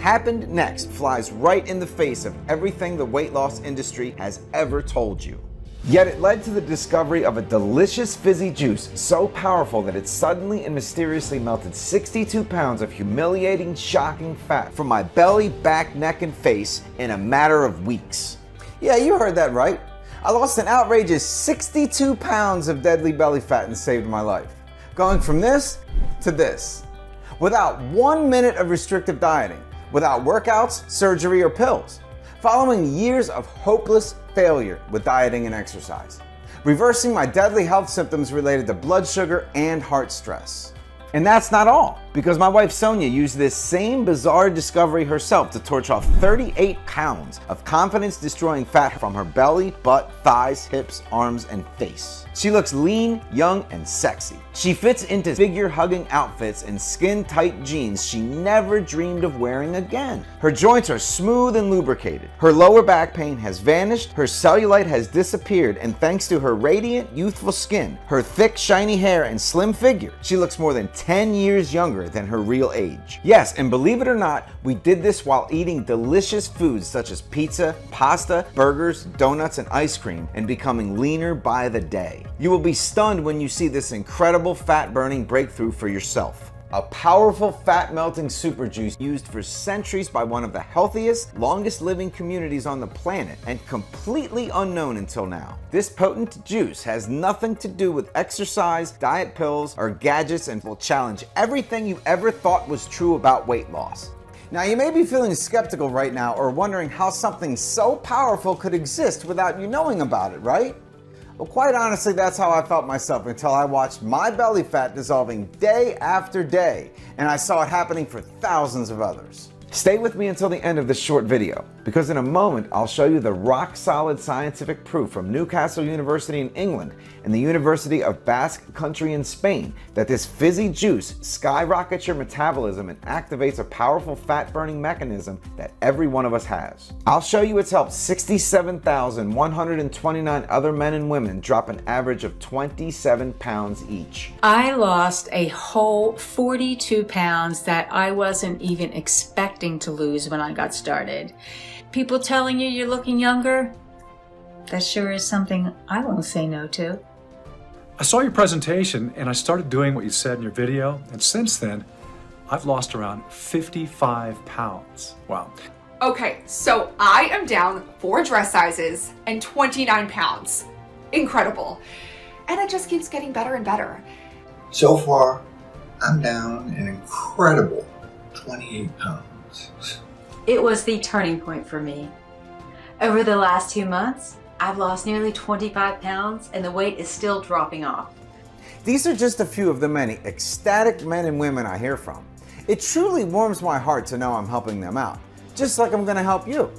happened next flies right in the face of everything the weight loss industry has ever told you. Yet it led to the discovery of a delicious fizzy juice so powerful that it suddenly and mysteriously melted 62 pounds of humiliating, shocking fat from my belly, back, neck, and face in a matter of weeks. Yeah, you heard that right. I lost an outrageous 62 pounds of deadly belly fat and saved my life. Going from this to this. Without 1 minute of restrictive dieting, without workouts, surgery, or pills. Following years of hopeless failure with dieting and exercise. Reversing my deadly health symptoms related to blood sugar and heart stress. And that's not all, because my wife Sonia used this same bizarre discovery herself to torch off 38 pounds of confidence-destroying fat from her belly, butt, thighs, hips, arms, and face. She looks lean, young, and sexy. She fits into figure-hugging outfits and skin-tight jeans she never dreamed of wearing again. Her joints are smooth and lubricated. Her lower back pain has vanished, her cellulite has disappeared, and thanks to her radiant, youthful skin, her thick, shiny hair, and slim figure, she looks more than 10 years younger than her real age. Yes, and believe it or not, we did this while eating delicious foods such as pizza, pasta, burgers, donuts, and ice cream, and becoming leaner by the day. You will be stunned when you see this incredible fat-burning breakthrough for yourself. A powerful fat-melting super juice used for centuries by one of the healthiest, longest-living communities on the planet, and completely unknown until now. This potent juice has nothing to do with exercise, diet pills, or gadgets, and will challenge everything you ever thought was true about weight loss. Now, you may be feeling skeptical right now or wondering how something so powerful could exist without you knowing about it, right? Well, quite honestly, that's how I felt myself until I watched my belly fat dissolving day after day, and I saw it happening for thousands of others. Stay with me until the end of this short video, because in a moment I'll show you the rock-solid scientific proof from Newcastle University in England and the University of Basque Country in Spain that this fizzy juice skyrockets your metabolism and activates a powerful fat-burning mechanism that every one of us has. I'll show you it's helped 67,129 other men and women drop an average of 27 pounds each. I lost a whole 42 pounds that I wasn't even expecting to lose when I got started. People telling you you're looking younger, that sure is something I won't say no to. I saw your presentation and I started doing what you said in your video, and since then, I've lost around 55 pounds. Wow. Okay, so I am down 4 dress sizes and 29 pounds. Incredible. And it just keeps getting better and better. So far, I'm down an incredible 28 pounds. It was the turning point for me. Over the last 2 months, I've lost nearly 25 pounds and the weight is still dropping off. These are just a few of the many ecstatic men and women I hear from. It truly warms my heart to know I'm helping them out, just like I'm gonna help you.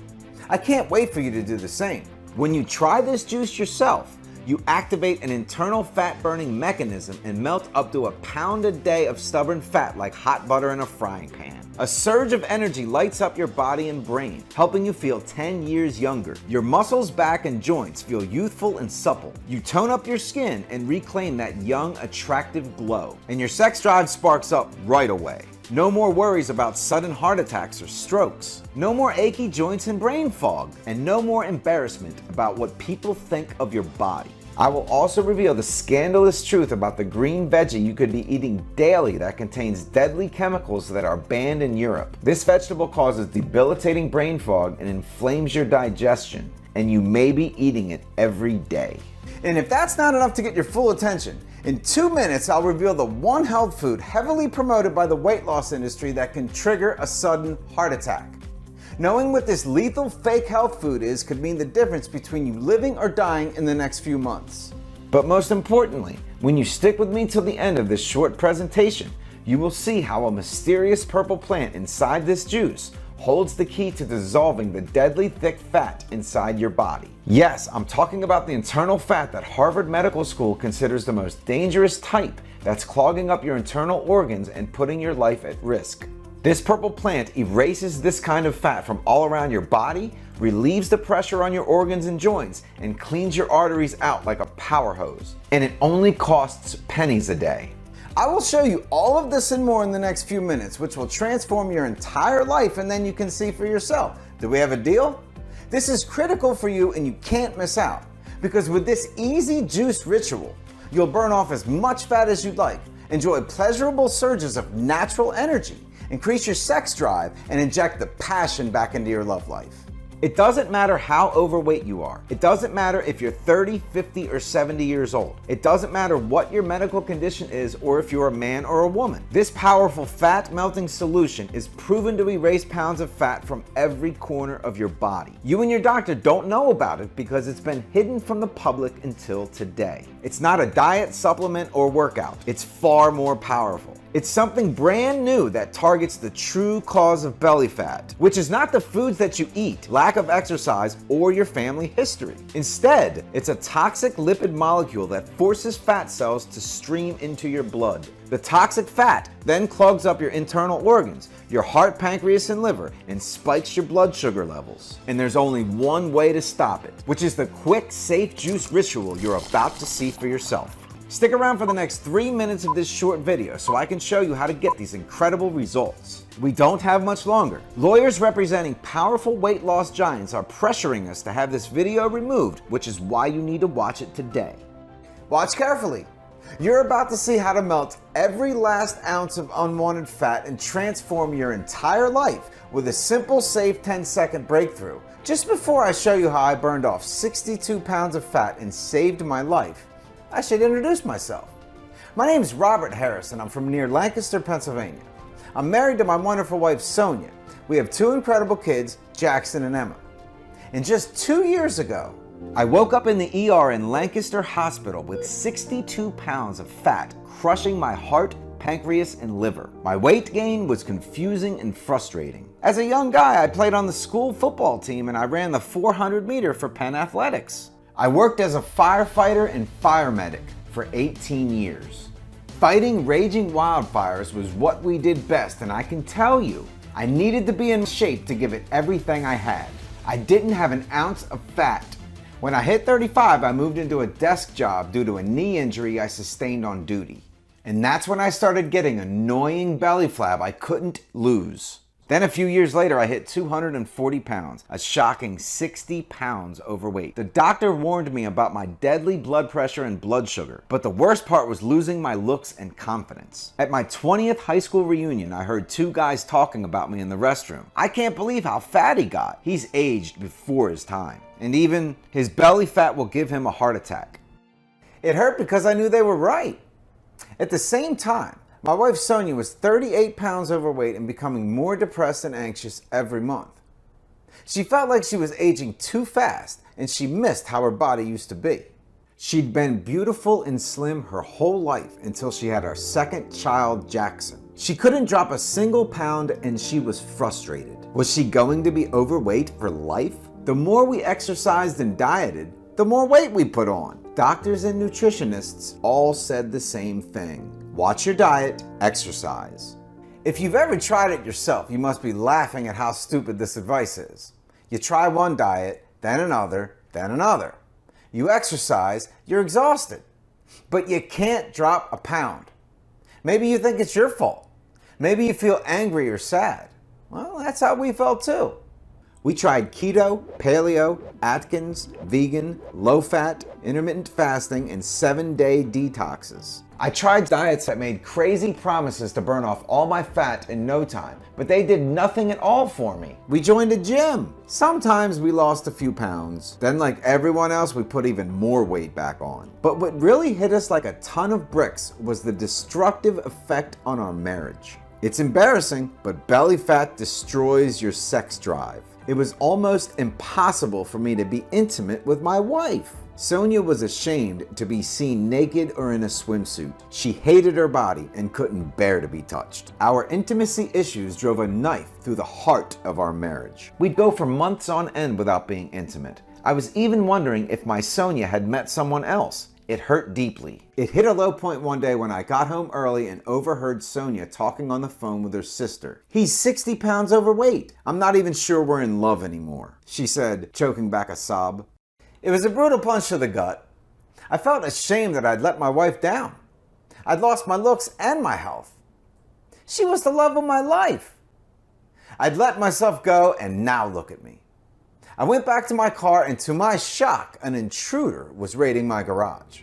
I can't wait for you to do the same. When you try this juice yourself, you activate an internal fat-burning mechanism and melt up to 1 pound a day of stubborn fat like hot butter in a frying pan. A surge of energy lights up your body and brain, helping you feel 10 years younger. Your muscles, back, and joints feel youthful and supple. You tone up your skin and reclaim that young, attractive glow. And your sex drive sparks up right away. No more worries about sudden heart attacks or strokes. No more achy joints and brain fog. And no more embarrassment about what people think of your body. I will also reveal the scandalous truth about the green veggie you could be eating daily that contains deadly chemicals that are banned in Europe. This vegetable causes debilitating brain fog and inflames your digestion, and you may be eating it every day. And if that's not enough to get your full attention, in 2 minutes I'll reveal the one health food heavily promoted by the weight loss industry that can trigger a sudden heart attack. Knowing what this lethal fake health food is could mean the difference between you living or dying in the next few months. But most importantly, when you stick with me till the end of this short presentation, you will see how a mysterious purple plant inside this juice holds the key to dissolving the deadly thick fat inside your body. Yes, I'm talking about the internal fat that Harvard Medical School considers the most dangerous type that's clogging up your internal organs and putting your life at risk. This purple plant erases this kind of fat from all around your body, relieves the pressure on your organs and joints, and cleans your arteries out like a power hose. And it only costs pennies a day. I will show you all of this and more in the next few minutes, which will transform your entire life, and then you can see for yourself. Do we have a deal? This is critical for you and you can't miss out, because with this easy juice ritual, you'll burn off as much fat as you'd like, enjoy pleasurable surges of natural energy, increase your sex drive, and inject the passion back into your love life. It doesn't matter how overweight you are. It doesn't matter if you're 30, 50, or 70 years old. It doesn't matter what your medical condition is or if you're a man or a woman. This powerful fat melting solution is proven to erase pounds of fat from every corner of your body. You and your doctor don't know about it because it's been hidden from the public until today. It's not a diet, supplement, or workout. It's far more powerful. It's something brand new that targets the true cause of belly fat, which is not the foods that you eat, lack of exercise, or your family history. Instead, it's a toxic lipid molecule that forces fat cells to stream into your blood. The toxic fat then clogs up your internal organs, your heart, pancreas, and liver, and spikes your blood sugar levels. And there's only one way to stop it, which is the quick, safe juice ritual you're about to see for yourself. Stick around for the next 3 minutes of this short video so I can show you how to get these incredible results. We don't have much longer. Lawyers representing powerful weight loss giants are pressuring us to have this video removed, which is why you need to watch it today. Watch carefully. You're about to see how to melt every last ounce of unwanted fat and transform your entire life with a simple, safe 10-second breakthrough. Just before I show you how I burned off 62 pounds of fat and saved my life, I should introduce myself. My name is Robert Harris and I'm from near Lancaster, Pennsylvania. I'm married to my wonderful wife, Sonia. We have 2 incredible kids, Jackson and Emma. And just 2 years ago, I woke up in the ER in Lancaster Hospital with 62 pounds of fat crushing my heart, pancreas, and liver. My weight gain was confusing and frustrating. As a young guy, I played on the school football team and I ran the 400 meter for Penn Athletics. I worked as a firefighter and fire medic for 18 years. Fighting raging wildfires was what we did best, and I can tell you, I needed to be in shape to give it everything I had. I didn't have an ounce of fat. When I hit 35, I moved into a desk job due to a knee injury I sustained on duty. And that's when I started getting annoying belly flab I couldn't lose. Then a few years later, I hit 240 pounds, a shocking 60 pounds overweight. The doctor warned me about my deadly blood pressure and blood sugar, but the worst part was losing my looks and confidence. At my 20th high school reunion, I heard 2 guys talking about me in the restroom. I can't believe how fat he got. He's aged before his time, and even his belly fat will give him a heart attack. It hurt because I knew they were right. At the same time, my wife Sonia was 38 pounds overweight and becoming more depressed and anxious every month. She felt like she was aging too fast and she missed how her body used to be. She'd been beautiful and slim her whole life until she had our second child, Jackson. She couldn't drop a single pound and she was frustrated. Was she going to be overweight for life? The more we exercised and dieted, the more weight we put on. Doctors and nutritionists all said the same thing. Watch your diet, exercise. If you've ever tried it yourself, you must be laughing at how stupid this advice is. You try one diet, then another, then another. You exercise, you're exhausted, but you can't drop a pound. Maybe you think it's your fault. Maybe you feel angry or sad. Well, that's how we felt too. We tried keto, paleo, Atkins, vegan, low-fat, intermittent fasting, and 7-day detoxes. I tried diets that made crazy promises to burn off all my fat in no time, but they did nothing at all for me. We joined a gym. Sometimes we lost a few pounds. Then, like everyone else, we put even more weight back on. But what really hit us like a ton of bricks was the destructive effect on our marriage. It's embarrassing, but belly fat destroys your sex drive. It was almost impossible for me to be intimate with my wife. Sonia was ashamed to be seen naked or in a swimsuit. She hated her body and couldn't bear to be touched. Our intimacy issues drove a knife through the heart of our marriage. We'd go for months on end without being intimate. I was even wondering if my Sonia had met someone else. It hurt deeply. It hit a low point one day when I got home early and overheard Sonia talking on the phone with her sister. "He's 60 pounds overweight. I'm not even sure we're in love anymore," she said, choking back a sob. It was a brutal punch to the gut. I felt ashamed that I'd let my wife down. I'd lost my looks and my health. She was the love of my life. I'd let myself go, and now look at me. I went back to my car, and to my shock, an intruder was raiding my garage.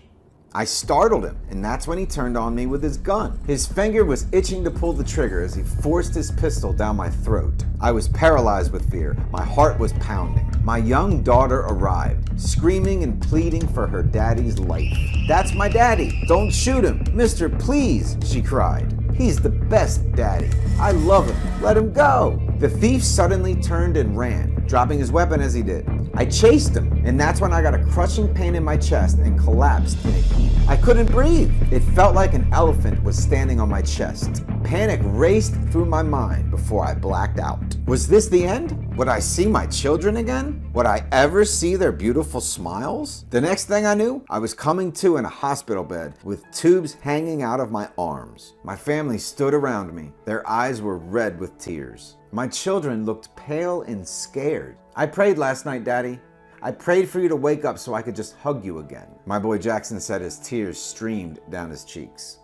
I startled him, and that's when he turned on me with his gun. His finger was itching to pull the trigger as he forced his pistol down my throat. I was paralyzed with fear. My heart was pounding. My young daughter arrived, screaming and pleading for her daddy's life. "That's my daddy! Don't shoot him! Mister, please!" she cried. "He's the best daddy. I love him. Let him go." The thief suddenly turned and ran, dropping his weapon as he did. I chased him, and that's when I got a crushing pain in my chest and collapsed in a heap. I couldn't breathe. It felt like an elephant was standing on my chest. Panic raced through my mind before I blacked out. Was this the end? Would I see my children again? Would I ever see their beautiful smiles? The next thing I knew, I was coming to in a hospital bed with tubes hanging out of my arms. My family stood around me. Their eyes were red with tears. My children looked pale and scared. "I prayed last night, Daddy. I prayed for you to wake up so I could just hug you again." My boy Jackson said as tears streamed down his cheeks.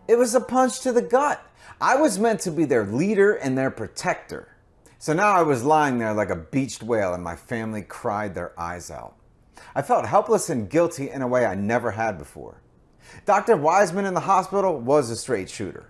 It was a punch to the gut. I was meant to be their leader and their protector. So now I was lying there like a beached whale, and my family cried their eyes out. I felt helpless and guilty in a way I never had before. Dr. Wiseman in the hospital was a straight shooter.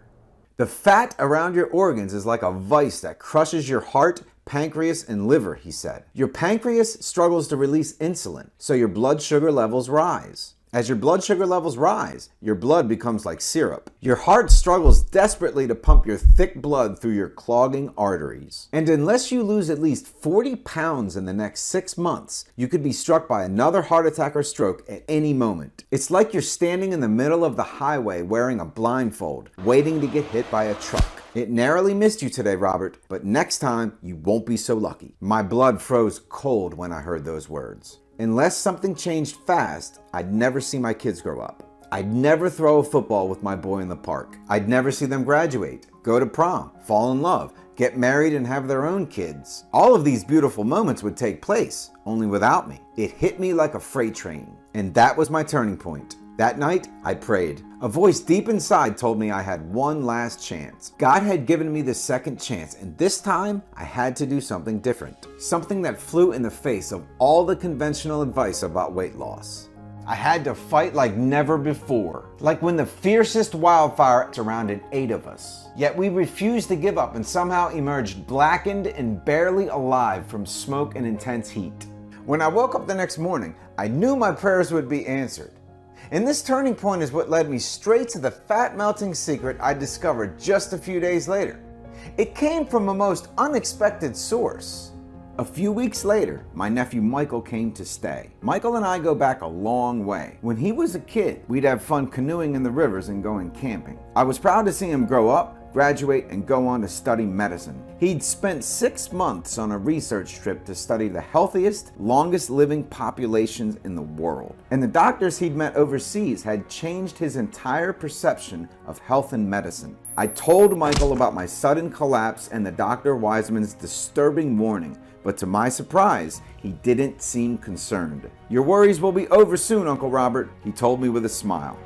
"The fat around your organs is like a vice that crushes your heart, pancreas, and liver," he said. "Your pancreas struggles to release insulin, so your blood sugar levels rise. As your blood sugar levels rise, your blood becomes like syrup. Your heart struggles desperately to pump your thick blood through your clogging arteries. And unless you lose at least 40 pounds in the next 6 months, you could be struck by another heart attack or stroke at any moment. It's like you're standing in the middle of the highway wearing a blindfold, waiting to get hit by a truck. It narrowly missed you today, Robert, but next time you won't be so lucky." My blood froze cold when I heard those words. Unless something changed fast, I'd never see my kids grow up. I'd never throw a football with my boy in the park. I'd never see them graduate, go to prom, fall in love, get married, and have their own kids. All of these beautiful moments would take place, only without me. It hit me like a freight train, and that was my turning point. That night, I prayed. A voice deep inside told me I had one last chance. God had given me the second chance, and this time, I had to do something different. Something that flew in the face of all the conventional advice about weight loss. I had to fight like never before, like when the fiercest wildfire surrounded 8 of us. Yet we refused to give up and somehow emerged blackened and barely alive from smoke and intense heat. When I woke up the next morning, I knew my prayers would be answered. And this turning point is what led me straight to the fat melting secret I discovered just a few days later. It came from a most unexpected source. A few weeks later, my nephew Michael came to stay. Michael and I go back a long way. When he was a kid, we'd have fun canoeing in the rivers and going camping. I was proud to see him grow up, graduate, and go on to study medicine. He'd spent 6 months on a research trip to study the healthiest, longest living populations in the world. And the doctors he'd met overseas had changed his entire perception of health and medicine. I told Michael about my sudden collapse and the Dr. Wiseman's disturbing warning, but to my surprise, he didn't seem concerned. "Your worries will be over soon, Uncle Robert," he told me with a smile.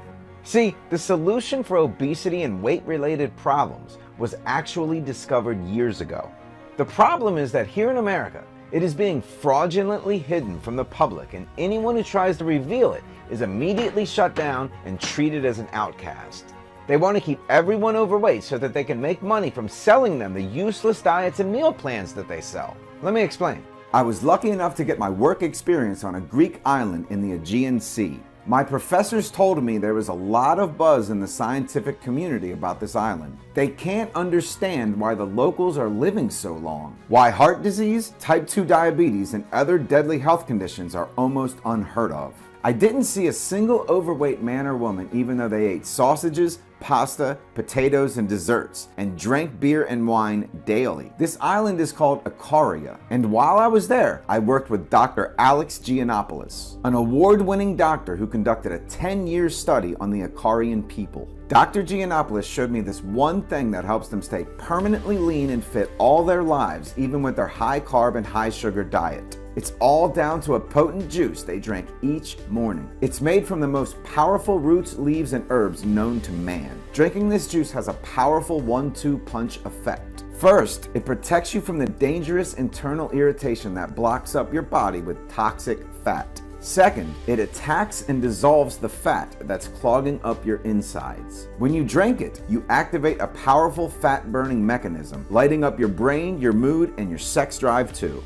See, the solution for obesity and weight-related problems was actually discovered years ago. The problem is that here in America, it is being fraudulently hidden from the public, and anyone who tries to reveal it is immediately shut down and treated as an outcast. They want to keep everyone overweight so that they can make money from selling them the useless diets and meal plans that they sell. Let me explain. I was lucky enough to get my work experience on a Greek island in the Aegean Sea. My professors told me there was a lot of buzz in the scientific community about this island. They can't understand why the locals are living so long, why heart disease, type 2 diabetes, and other deadly health conditions are almost unheard of. I didn't see a single overweight man or woman even though they ate sausages, pasta, potatoes, and desserts, and drank beer and wine daily. This island is called Ikaria, and while I was there, I worked with Dr. Alex Giannopoulos, an award-winning doctor who conducted a 10-year study on the Ikarian people. Dr. Giannopoulos showed me this one thing that helps them stay permanently lean and fit all their lives, even with their high-carb and high-sugar diet. It's all down to a potent juice they drink each morning. It's made from the most powerful roots, leaves, and herbs known to man. Drinking this juice has a powerful 1-2 punch effect. First, it protects you from the dangerous internal irritation that blocks up your body with toxic fat. Second, it attacks and dissolves the fat that's clogging up your insides. When you drink it, you activate a powerful fat-burning mechanism, lighting up your brain, your mood, and your sex drive too.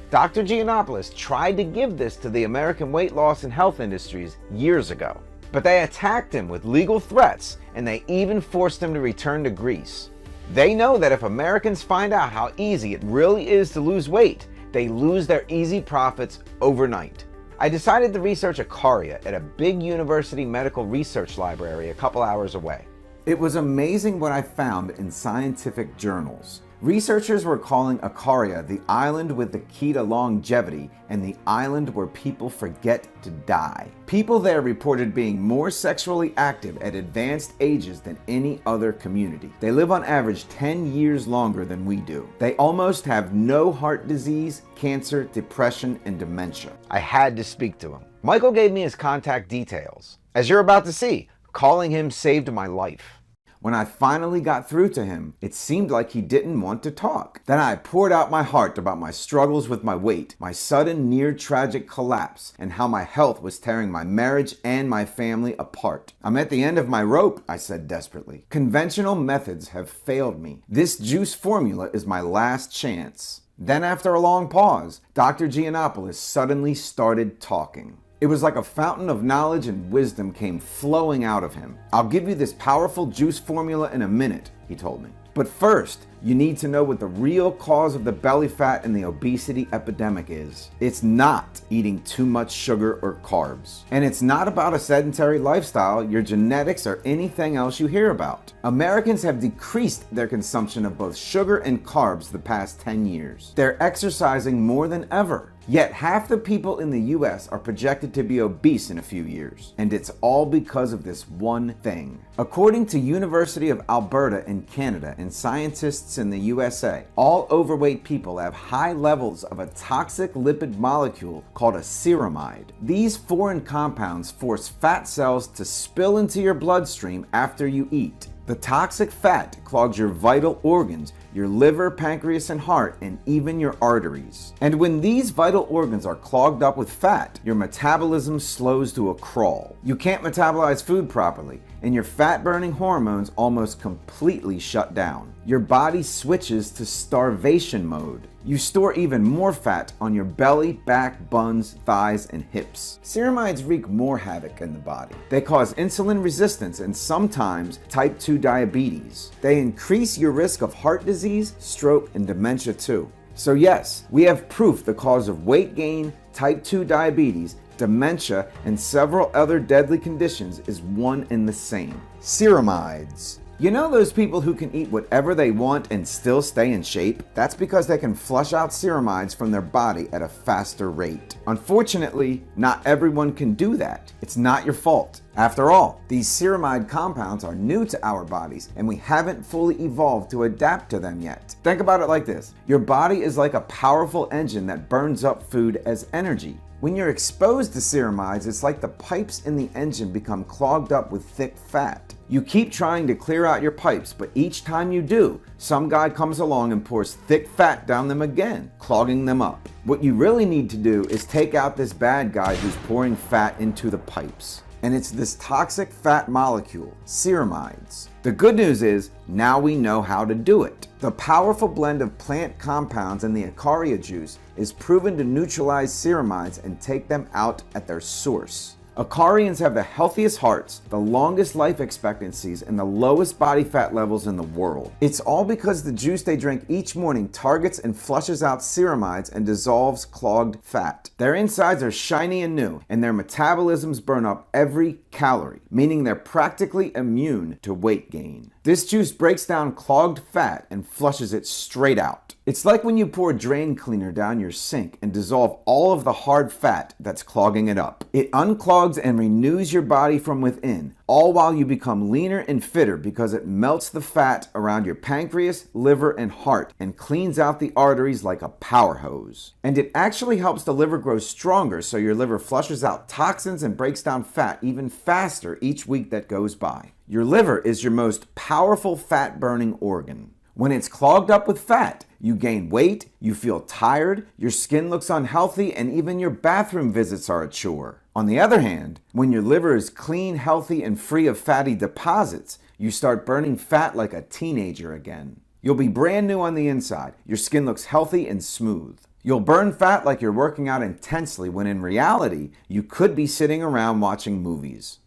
Dr. Giannopoulos tried to give this to the American weight loss and health industries years ago, but they attacked him with legal threats, and they even forced him to return to Greece. They know that if Americans find out how easy it really is to lose weight, they lose their easy profits overnight. I decided to research Ikaria at a big university medical research library a couple hours away. It was amazing what I found in scientific journals. Researchers were calling Ikaria the island with the key to longevity and the island where people forget to die. People there reported being more sexually active at advanced ages than any other community. They live on average 10 years longer than we do. They almost have no heart disease, cancer, depression, and dementia. I had to speak to him. Michael gave me his contact details. As you're about to see, calling him saved my life. When I finally got through to him, it seemed like he didn't want to talk. Then I poured out my heart about my struggles with my weight, my sudden near-tragic collapse, and how my health was tearing my marriage and my family apart. I'm at the end of my rope, I said desperately. Conventional methods have failed me. This juice formula is my last chance. Then after a long pause, Dr. Giannopoulos suddenly started talking. It was like a fountain of knowledge and wisdom came flowing out of him. I'll give you this powerful juice formula in a minute, he told me. But first, you need to know what the real cause of the belly fat and the obesity epidemic is. It's not eating too much sugar or carbs. And it's not about a sedentary lifestyle, your genetics, or anything else you hear about. Americans have decreased their consumption of both sugar and carbs the past 10 years. They're exercising more than ever. Yet half the people in the US are projected to be obese in a few years, and it's all because of this one thing. According to University of Alberta in Canada and scientists in the USA, all overweight people have high levels of a toxic lipid molecule called a ceramide. These foreign compounds force fat cells to spill into your bloodstream after you eat. The toxic fat clogs your vital organs, your liver, pancreas, and heart, and even your arteries. And when these vital organs are clogged up with fat, your metabolism slows to a crawl. You can't metabolize food properly, and your fat-burning hormones almost completely shut down. Your body switches to starvation mode. You store even more fat on your belly, back, buns, thighs, and hips. Ceramides wreak more havoc in the body. They cause insulin resistance and sometimes type 2 diabetes. They increase your risk of heart disease, stroke, and dementia too. So yes, we have proof the cause of weight gain, type 2 diabetes, dementia, and several other deadly conditions is one and the same. Ceramides. You know those people who can eat whatever they want and still stay in shape? That's because they can flush out ceramides from their body at a faster rate. Unfortunately, not everyone can do that. It's not your fault. After all, these ceramide compounds are new to our bodies and we haven't fully evolved to adapt to them yet. Think about it like this. Your body is like a powerful engine that burns up food as energy. When you're exposed to ceramides, it's like the pipes in the engine become clogged up with thick fat. You keep trying to clear out your pipes, but each time you do, some guy comes along and pours thick fat down them again, clogging them up. What you really need to do is take out this bad guy who's pouring fat into the pipes. And it's this toxic fat molecule, ceramides. The good news is, now we know how to do it. The powerful blend of plant compounds in the Ikaria juice is proven to neutralize ceramides and take them out at their source. Acarians have the healthiest hearts, the longest life expectancies, and the lowest body fat levels in the world. It's all because the juice they drink each morning targets and flushes out ceramides and dissolves clogged fat. Their insides are shiny and new, and their metabolisms burn up every calorie, meaning they're practically immune to weight gain. This juice breaks down clogged fat and flushes it straight out. It's like when you pour drain cleaner down your sink and dissolve all of the hard fat that's clogging it up. It unclogs and renews your body from within, all while you become leaner and fitter because it melts the fat around your pancreas, liver, and heart and cleans out the arteries like a power hose. And it actually helps the liver grow stronger so your liver flushes out toxins and breaks down fat even faster each week that goes by. Your liver is your most powerful fat-burning organ. When it's clogged up with fat, you gain weight, you feel tired, your skin looks unhealthy, and even your bathroom visits are a chore. On the other hand, when your liver is clean, healthy, and free of fatty deposits, you start burning fat like a teenager again. You'll be brand new on the inside. Your skin looks healthy and smooth. You'll burn fat like you're working out intensely when in reality, you could be sitting around watching movies.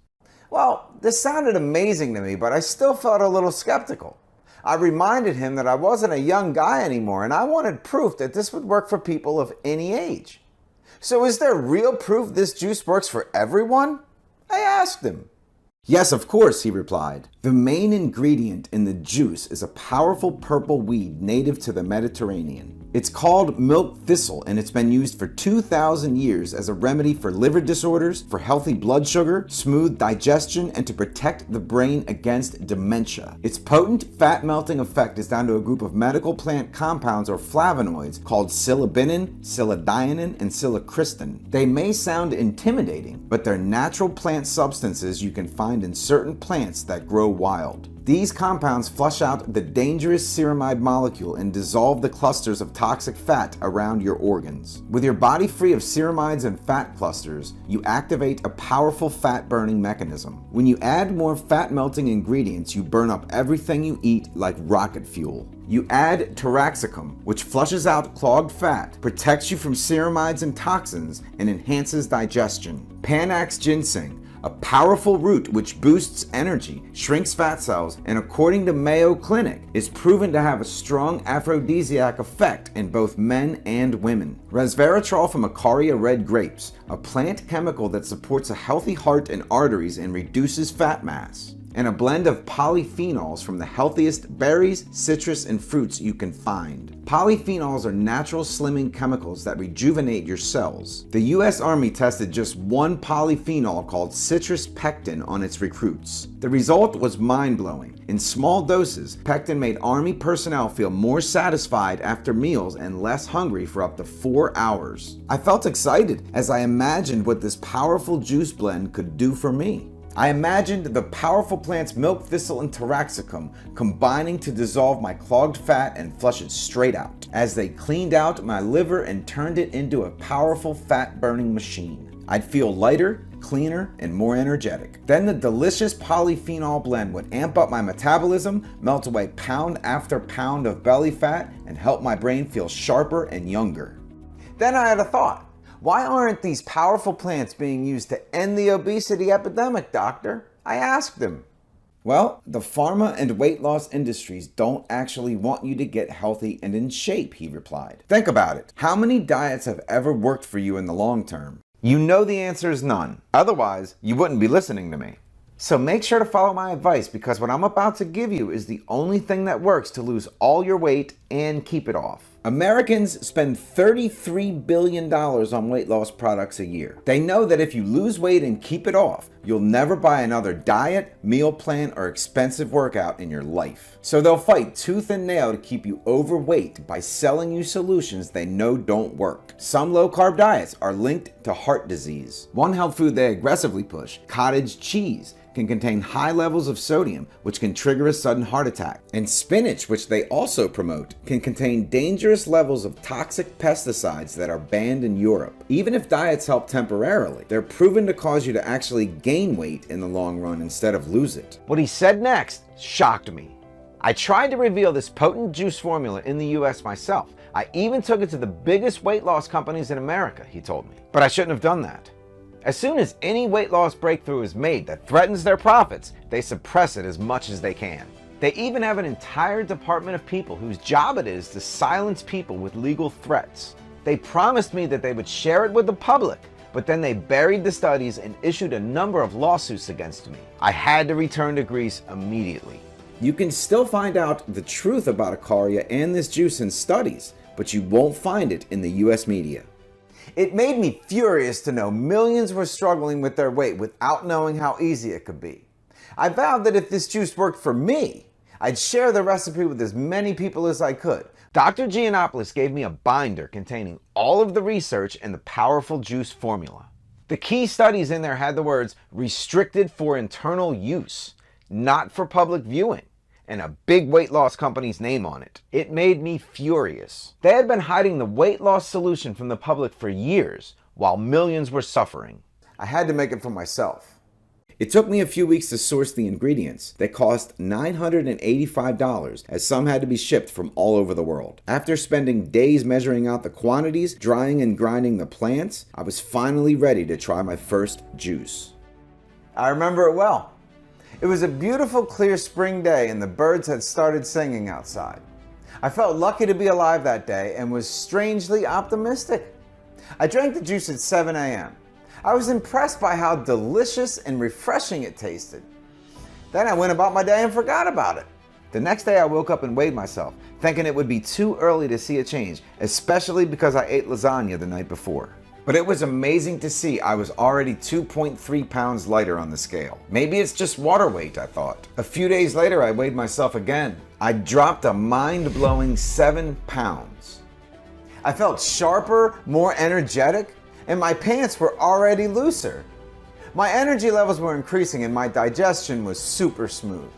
Well, this sounded amazing to me, but I still felt a little skeptical. I reminded him that I wasn't a young guy anymore, and I wanted proof that this would work for people of any age. So is there real proof this juice works for everyone? I asked him. Yes, of course, he replied. The main ingredient in the juice is a powerful purple weed native to the Mediterranean. It's called milk thistle, and it's been used for 2,000 years as a remedy for liver disorders, for healthy blood sugar, smooth digestion, and to protect the brain against dementia. Its potent fat-melting effect is down to a group of medical plant compounds or flavonoids called psilocybin, psilocybin, and psilocybin. They may sound intimidating, but they're natural plant substances you can find in certain plants that grow wild. These compounds flush out the dangerous ceramide molecule and dissolve the clusters of toxic fat around your organs. With your body free of ceramides and fat clusters, you activate a powerful fat-burning mechanism. When you add more fat-melting ingredients, you burn up everything you eat like rocket fuel. You add taraxacum, which flushes out clogged fat, protects you from ceramides and toxins, and enhances digestion. Panax ginseng, a powerful root which boosts energy, shrinks fat cells, and according to Mayo Clinic, is proven to have a strong aphrodisiac effect in both men and women. Resveratrol from Acaria red grapes, a plant chemical that supports a healthy heart and arteries and reduces fat mass. And a blend of polyphenols from the healthiest berries, citrus, and fruits you can find. Polyphenols are natural slimming chemicals that rejuvenate your cells. The US Army tested just one polyphenol called citrus pectin on its recruits. The result was mind-blowing. In small doses, pectin made Army personnel feel more satisfied after meals and less hungry for up to 4 hours. I felt excited as I imagined what this powerful juice blend could do for me. I imagined the powerful plants milk thistle and taraxacum combining to dissolve my clogged fat and flush it straight out, as they cleaned out my liver and turned it into a powerful fat-burning machine. I'd feel lighter, cleaner, and more energetic. Then the delicious polyphenol blend would amp up my metabolism, melt away pound after pound of belly fat, and help my brain feel sharper and younger. Then I had a thought. Why aren't these powerful plants being used to end the obesity epidemic, doctor? I asked him. Well, the pharma and weight loss industries don't actually want you to get healthy and in shape, he replied. Think about it. How many diets have ever worked for you in the long term? You know the answer is none. Otherwise, you wouldn't be listening to me. So make sure to follow my advice, because what I'm about to give you is the only thing that works to lose all your weight and keep it off. Americans spend $33 billion on weight loss products a year. They know that if you lose weight and keep it off, you'll never buy another diet, meal plan, or expensive workout in your life. So they'll fight tooth and nail to keep you overweight by selling you solutions they know don't work. Some low-carb diets are linked to heart disease. One health food they aggressively push, cottage cheese, can contain high levels of sodium, which can trigger a sudden heart attack. And spinach, which they also promote, can contain dangerous levels of toxic pesticides that are banned in Europe. Even if diets help temporarily, they're proven to cause you to actually gain weight in the long run instead of lose it. What he said next shocked me. I tried to reveal this potent juice formula in the US myself. I even took it to the biggest weight loss companies in America, he told me. But I shouldn't have done that. As soon as any weight loss breakthrough is made that threatens their profits, they suppress it as much as they can. They even have an entire department of people whose job it is to silence people with legal threats. They promised me that they would share it with the public, but then they buried the studies and issued a number of lawsuits against me. I had to return to Greece immediately. You can still find out the truth about Icaria and this juice in studies, but you won't find it in the US media. It made me furious to know millions were struggling with their weight without knowing how easy it could be. I vowed that if this juice worked for me, I'd share the recipe with as many people as I could. Dr. Giannopoulos gave me a binder containing all of the research and the powerful juice formula. The key studies in there had the words restricted for internal use, not for public viewing, and a big weight loss company's name on it. It made me furious. They had been hiding the weight loss solution from the public for years, while millions were suffering. I had to make it for myself. It took me a few weeks to source the ingredients. They cost $985, as some had to be shipped from all over the world. After spending days measuring out the quantities, drying and grinding the plants, I was finally ready to try my first juice. I remember it well. It was a beautiful, clear spring day and the birds had started singing outside. I felt lucky to be alive that day and was strangely optimistic. I drank the juice at 7 a.m. I was impressed by how delicious and refreshing it tasted. Then I went about my day and forgot about it. The next day I woke up and weighed myself, thinking it would be too early to see a change, especially because I ate lasagna the night before. But it was amazing to see I was already 2.3 pounds lighter on the scale. Maybe it's just water weight, I thought. A few days later I weighed myself again. I dropped a mind-blowing 7 pounds. I felt sharper, more energetic, and my pants were already looser. My energy levels were increasing and my digestion was super smooth.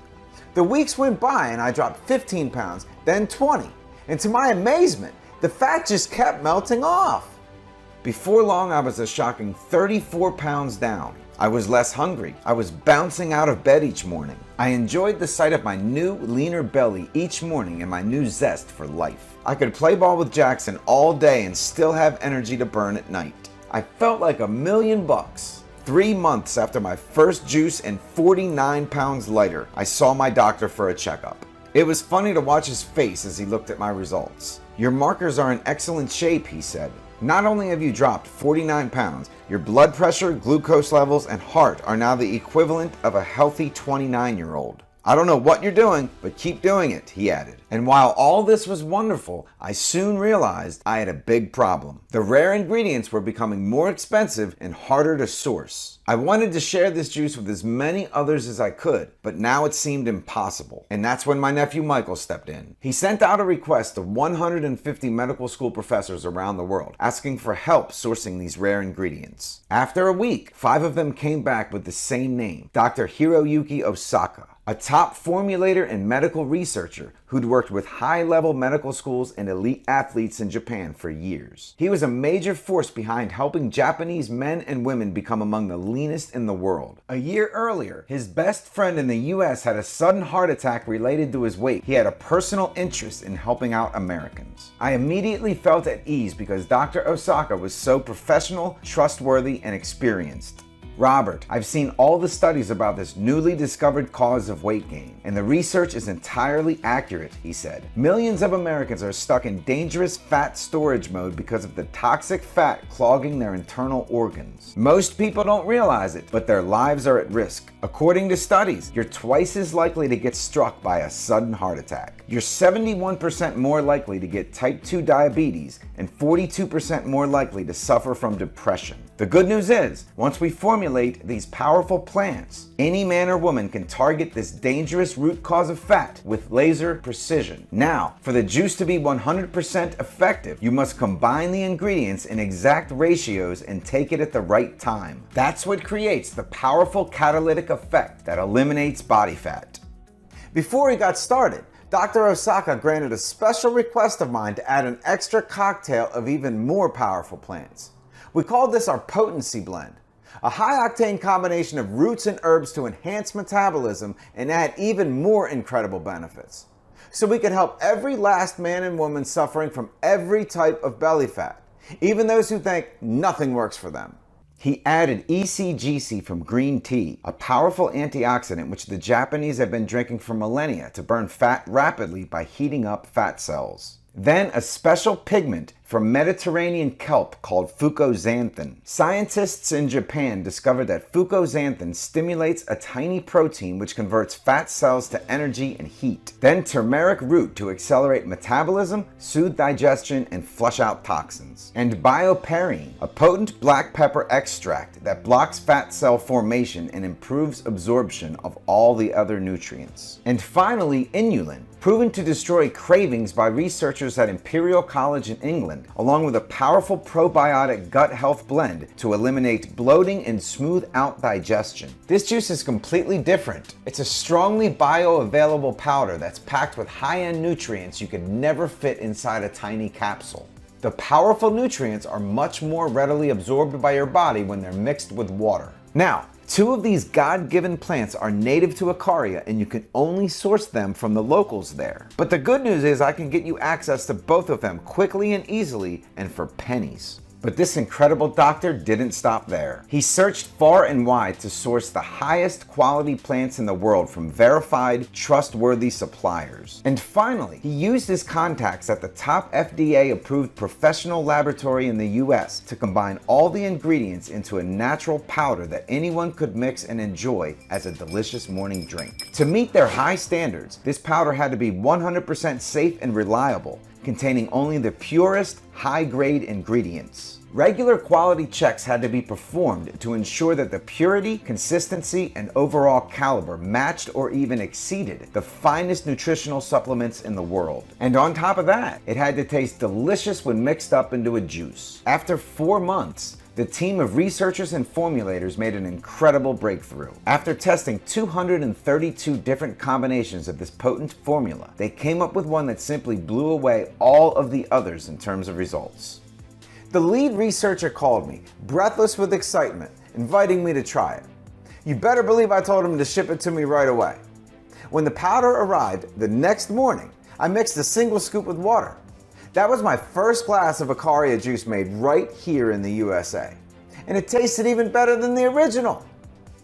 The weeks went by and I dropped 15 pounds, then 20, and to my amazement, the fat just kept melting off. Before long, I was a shocking 34 pounds down. I was less hungry. I was bouncing out of bed each morning. I enjoyed the sight of my new, leaner belly each morning and my new zest for life. I could play ball with Jackson all day and still have energy to burn at night. I felt like $1,000,000. 3 months after my first juice and 49 pounds lighter, I saw my doctor for a checkup. It was funny to watch his face as he looked at my results. "Your markers are in excellent shape," he said. "Not only have you dropped 49 pounds, your blood pressure, glucose levels, and heart are now the equivalent of a healthy 29-year-old. I don't know what you're doing, but keep doing it," he added. And while all this was wonderful, I soon realized I had a big problem. The rare ingredients were becoming more expensive and harder to source. I wanted to share this juice with as many others as I could, but now it seemed impossible. And that's when my nephew Michael stepped in. He sent out a request to 150 medical school professors around the world, asking for help sourcing these rare ingredients. After a week, 5 of them came back with the same name, Dr. Hiroyuki Osaka, a top formulator and medical researcher who'd worked with high-level medical schools and elite athletes in Japan for years. He was a major force behind helping Japanese men and women become among the leanest in the world. A year earlier, his best friend in the US had a sudden heart attack related to his weight. He had a personal interest in helping out Americans. I immediately felt at ease because Dr. Osaka was so professional, trustworthy, and experienced. "Robert, I've seen all the studies about this newly discovered cause of weight gain, and the research is entirely accurate," he said. "Millions of Americans are stuck in dangerous fat storage mode because of the toxic fat clogging their internal organs. Most people don't realize it, but their lives are at risk. According to studies, you're twice as likely to get struck by a sudden heart attack. You're 71% more likely to get type 2 diabetes and 42% more likely to suffer from depression. The good news is, once we formulate these powerful plants, any man or woman can target this dangerous root cause of fat with laser precision. Now, for the juice to be 100% effective, you must combine the ingredients in exact ratios and take it at the right time. That's what creates the powerful catalytic effect that eliminates body fat." Before he got started, Dr. Osaka granted a special request of mine to add an extra cocktail of even more powerful plants. We called this our potency blend, a high-octane combination of roots and herbs to enhance metabolism and add even more incredible benefits. So we could help every last man and woman suffering from every type of belly fat, even those who think nothing works for them. He added ECGC from green tea, a powerful antioxidant which the Japanese have been drinking for millennia to burn fat rapidly by heating up fat cells. Then a special pigment from Mediterranean kelp called fucoxanthin. Scientists in Japan discovered that fucoxanthin stimulates a tiny protein which converts fat cells to energy and heat. Then turmeric root to accelerate metabolism, soothe digestion, and flush out toxins. And bioperine, a potent black pepper extract that blocks fat cell formation and improves absorption of all the other nutrients. And finally, inulin, proven to destroy cravings by researchers at Imperial College in England, along with a powerful probiotic gut health blend to eliminate bloating and smooth out digestion. This juice is completely different. It's a strongly bioavailable powder that's packed with high-end nutrients you could never fit inside a tiny capsule. The powerful nutrients are much more readily absorbed by your body when they're mixed with water. Now, 2 of these God-given plants are native to Icaria and you can only source them from the locals there. But the good news is I can get you access to both of them quickly and easily and for pennies. But this incredible doctor didn't stop there. He searched far and wide to source the highest quality plants in the world from verified, trustworthy suppliers. And finally, he used his contacts at the top FDA-approved professional laboratory in the US to combine all the ingredients into a natural powder that anyone could mix and enjoy as a delicious morning drink. To meet their high standards, this powder had to be 100% safe and reliable, containing only the purest, high-grade ingredients. Regular quality checks had to be performed to ensure that the purity, consistency, and overall caliber matched or even exceeded the finest nutritional supplements in the world. And on top of that, it had to taste delicious when mixed up into a juice. After 4 months, the team of researchers and formulators made an incredible breakthrough. After testing 232 different combinations of this potent formula, they came up with one that simply blew away all of the others in terms of results. The lead researcher called me, breathless with excitement, inviting me to try it. You better believe I told him to ship it to me right away. When the powder arrived the next morning, I mixed a single scoop with water. That was my first glass of Icaria juice made right here in the USA. And it tasted even better than the original.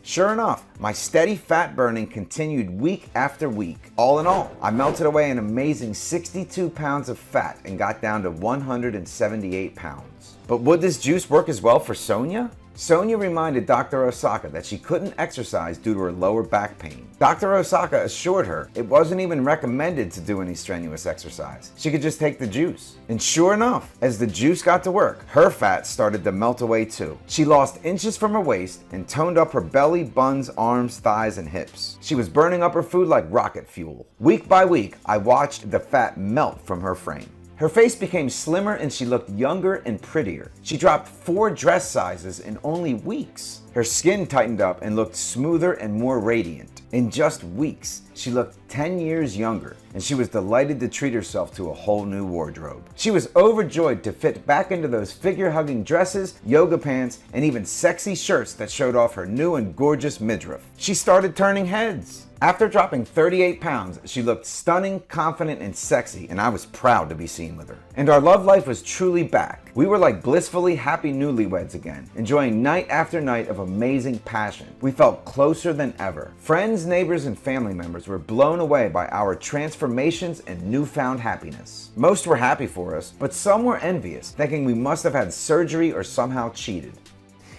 Sure enough, my steady fat burning continued week after week. All in all, I melted away an amazing 62 pounds of fat and got down to 178 pounds. But would this juice work as well for Sonia? Sonia reminded Dr. Osaka that she couldn't exercise due to her lower back pain. Dr. Osaka assured her it wasn't even recommended to do any strenuous exercise. She could just take the juice. And sure enough, as the juice got to work, her fat started to melt away too. She lost inches from her waist and toned up her belly, buns, arms, thighs, and hips. She was burning up her food like rocket fuel. Week by week, I watched the fat melt from her frame. Her face became slimmer and she looked younger and prettier. She dropped 4 dress sizes in only weeks. Her skin tightened up and looked smoother and more radiant. In just weeks, she looked 10 years younger, and she was delighted to treat herself to a whole new wardrobe. She was overjoyed to fit back into those figure-hugging dresses, yoga pants, and even sexy shirts that showed off her new and gorgeous midriff. She started turning heads. After dropping 38 pounds, she looked stunning, confident, and sexy, and I was proud to be seen with her. And our love life was truly back. We were like blissfully happy newlyweds again, enjoying night after night of amazing passion. We felt closer than ever. Friends, neighbors, and family members were blown away by our transformations and newfound happiness. Most were happy for us, but some were envious, thinking we must have had surgery or somehow cheated.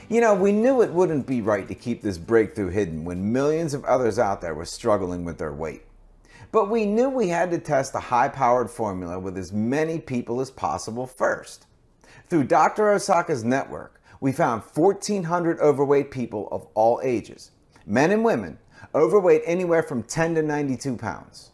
You know, we knew it wouldn't be right to keep this breakthrough hidden when millions of others out there were struggling with their weight. But we knew we had to test a high-powered formula with as many people as possible first. Through Dr. Osaka's network, we found 1,400 overweight people of all ages, men and women, overweight anywhere from 10 to 92 pounds.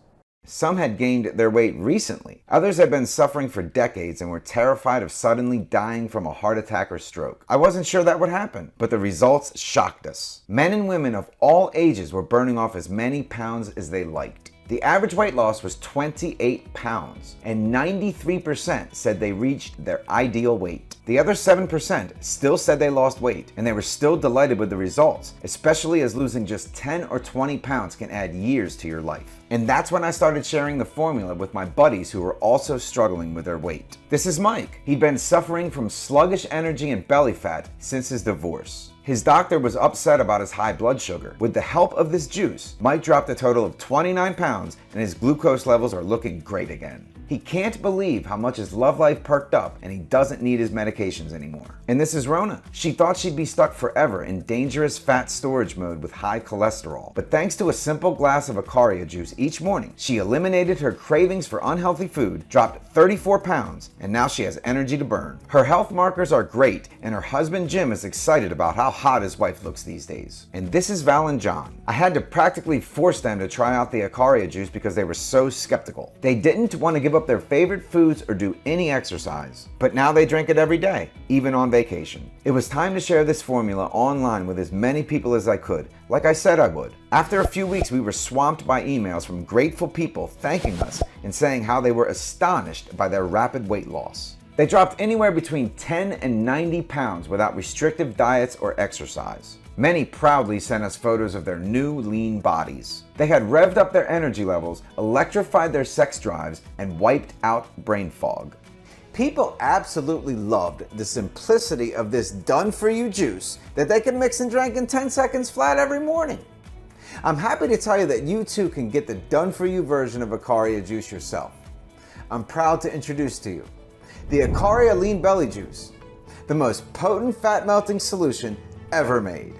Some had gained their weight recently. Others had been suffering for decades and were terrified of suddenly dying from a heart attack or stroke. I wasn't sure that would happen, but the results shocked us. Men and women of all ages were burning off as many pounds as they liked. The average weight loss was 28 pounds, and 93% said they reached their ideal weight. The other 7% still said they lost weight, and they were still delighted with the results, especially as losing just 10 or 20 pounds can add years to your life. And that's when I started sharing the formula with my buddies who were also struggling with their weight. This is Mike. He'd been suffering from sluggish energy and belly fat since his divorce. His doctor was upset about his high blood sugar. With the help of this juice, Mike dropped a total of 29 pounds and his glucose levels are looking great again. He can't believe how much his love life perked up and he doesn't need his medications anymore. And this is Rona. She thought she'd be stuck forever in dangerous fat storage mode with high cholesterol. But thanks to a simple glass of Acaria juice each morning, she eliminated her cravings for unhealthy food, dropped 34 pounds, and now she has energy to burn. Her health markers are great, and her husband Jim is excited about how hot his wife looks these days. And this is Val and John. I had to practically force them to try out the Acaria juice because they were so skeptical. They didn't want to give up their favorite foods or do any exercise, but now they drink it every day, even on vacation. It was time to share this formula online with as many people as I could, like I said I would. After a few weeks, we were swamped by emails from grateful people thanking us and saying how they were astonished by their rapid weight loss. They dropped anywhere between 10 and 90 pounds without restrictive diets or exercise. Many proudly sent us photos of their new lean bodies. They had revved up their energy levels, electrified their sex drives, and wiped out brain fog. People absolutely loved the simplicity of this done-for-you juice that they can mix and drink in 10 seconds flat every morning. I'm happy to tell you that you too can get the done-for-you version of Acaria juice yourself. I'm proud to introduce to you the Acaria Lean Belly Juice, the most potent fat-melting solution ever made.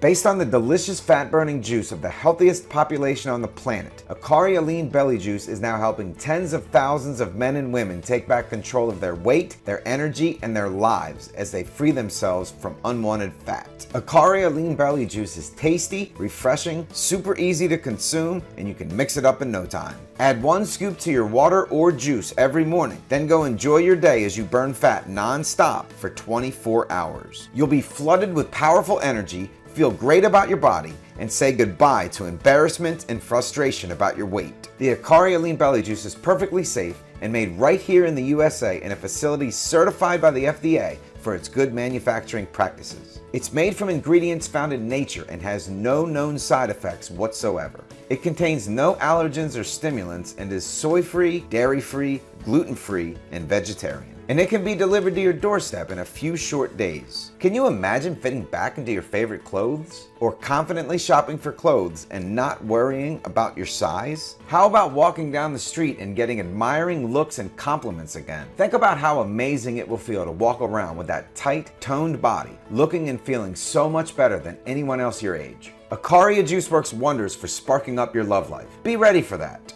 Based on the delicious fat-burning juice of the healthiest population on the planet, Acaria Lean Belly Juice is now helping tens of thousands of men and women take back control of their weight, their energy, and their lives as they free themselves from unwanted fat. Acaria Lean Belly Juice is tasty, refreshing, super easy to consume, and you can mix it up in no time. Add 1 scoop to your water or juice every morning, then go enjoy your day as you burn fat non-stop for 24 hours. You'll be flooded with powerful energy, feel great about your body, and say goodbye to embarrassment and frustration about your weight. The Acaria Lean Belly Juice is perfectly safe and made right here in the USA in a facility certified by the FDA for its good manufacturing practices. It's made from ingredients found in nature and has no known side effects whatsoever. It contains no allergens or stimulants and is soy-free, dairy-free, gluten-free, and vegetarian. And it can be delivered to your doorstep in a few short days. Can you imagine fitting back into your favorite clothes? Or confidently shopping for clothes and not worrying about your size? How about walking down the street and getting admiring looks and compliments again? Think about how amazing it will feel to walk around with that tight, toned body, looking and feeling so much better than anyone else your age. Acaria Juice works wonders for sparking up your love life. Be ready for that.